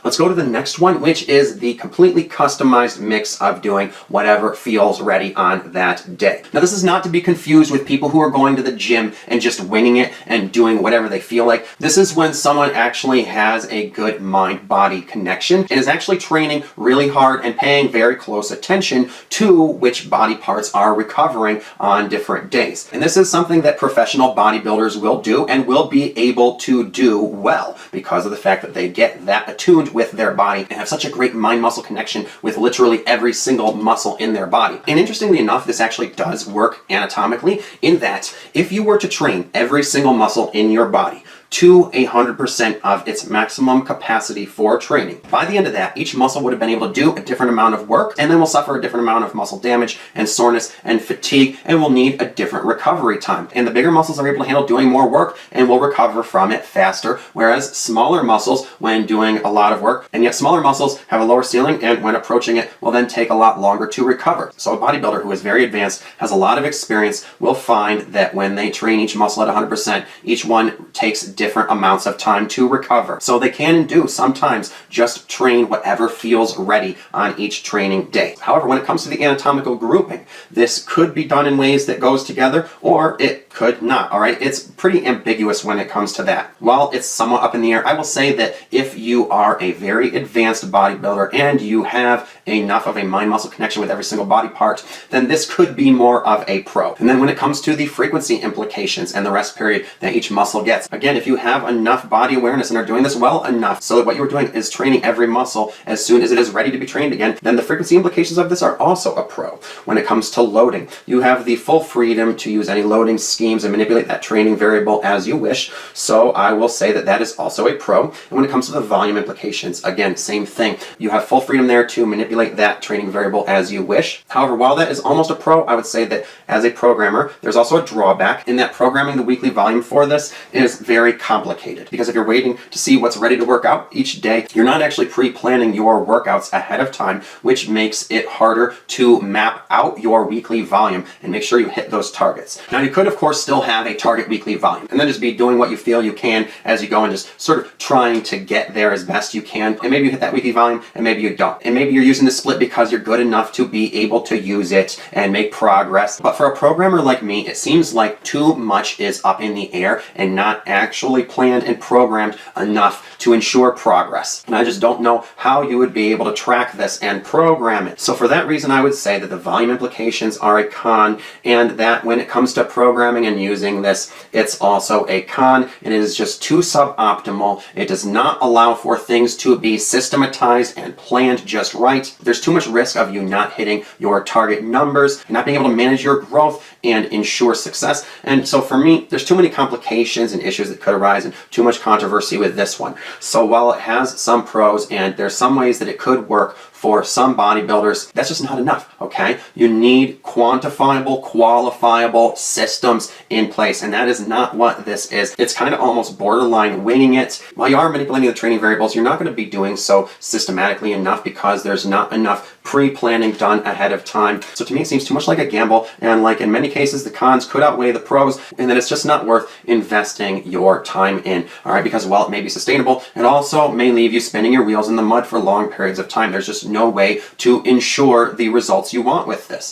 Let's go to the next one, which is the completely customized mix of doing whatever feels ready on that day. Now, this is not to be confused with people who are going to the gym and just winging it and doing whatever they feel like. This is when someone actually has a good mind-body connection and is actually training really hard and paying very close attention to which body parts are recovering on different days. And this is something that professional bodybuilders will do and will be able to do well because of the fact that they get that attuned with their body and have such a great mind-muscle connection with literally every single muscle in their body. And interestingly enough, this actually does work anatomically in that if you were to train every single muscle in your body to 100% of its maximum capacity for training. By the end of that, each muscle would have been able to do a different amount of work and then will suffer a different amount of muscle damage and soreness and fatigue and will need a different recovery time. And the bigger muscles are able to handle doing more work and will recover from it faster, whereas smaller muscles, when doing a lot of work, and yet smaller muscles have a lower ceiling and when approaching it will then take a lot longer to recover. So a bodybuilder who is very advanced, has a lot of experience, will find that when they train each muscle at 100%, each one takes different amounts of time to recover. So they can and do sometimes just train whatever feels ready on each training day. However, when it comes to the anatomical grouping, this could be done in ways that goes together or it could not, all right? It's pretty ambiguous when it comes to that. While it's somewhat up in the air, I will say that if you are a very advanced bodybuilder and you have enough of a mind-muscle connection with every single body part, then this could be more of a pro. And then when it comes to the frequency implications and the rest period that each muscle gets, again, if you have enough body awareness and are doing this well enough so that what you're doing is training every muscle as soon as it is ready to be trained again, then the frequency implications of this are also a pro. When it comes to loading, you have the full freedom to use any loading schemes and manipulate that training variable as you wish. So I will say that that is also a pro. And when it comes to the volume implications, again, same thing. You have full freedom there to manipulate that training variable as you wish. However, while that is almost a pro, I would say that as a programmer, there's also a drawback in that programming the weekly volume for this is very complicated. Because if you're waiting to see what's ready to work out each day, you're not actually pre-planning your workouts ahead of time, which makes it harder to map out your weekly volume and make sure you hit those targets. Now, you could, of course, still have a target weekly volume and then just be doing what you feel you can as you go and just sort of trying to get there as best you can. And maybe you hit that weekly volume and maybe you don't. And maybe you're using the split because you're good enough to be able to use it and make progress. But for a programmer like me, it seems like too much is up in the air and not actually planned and programmed enough to ensure progress. And I just don't know how you would be able to track this and program it. So for that reason, I would say that the volume implications are a con, and that when it comes to programming and using this, it's also a con. It is just too suboptimal. It does not allow for things to be systematized and planned just right. There's too much risk of you not hitting your target numbers and not being able to manage your growth and ensure success. And so for me, there's too many complications and issues that could arise and too much controversy with this one. So while it has some pros and there's some ways that it could work for some bodybuilders, that's just not enough, okay? You need quantifiable, qualifiable systems in place, and that is not what this is. It's kind of almost borderline winging it. While you are manipulating the training variables, you're not going to be doing so systematically enough because there's not enough pre-planning done ahead of time. So to me, it seems too much like a gamble, and like in many cases, the cons could outweigh the pros, and that it's just not worth investing your time in, all right? Because while it may be sustainable, it also may leave you spinning your wheels in the mud for long periods of time. There's just no way to ensure the results you want with this.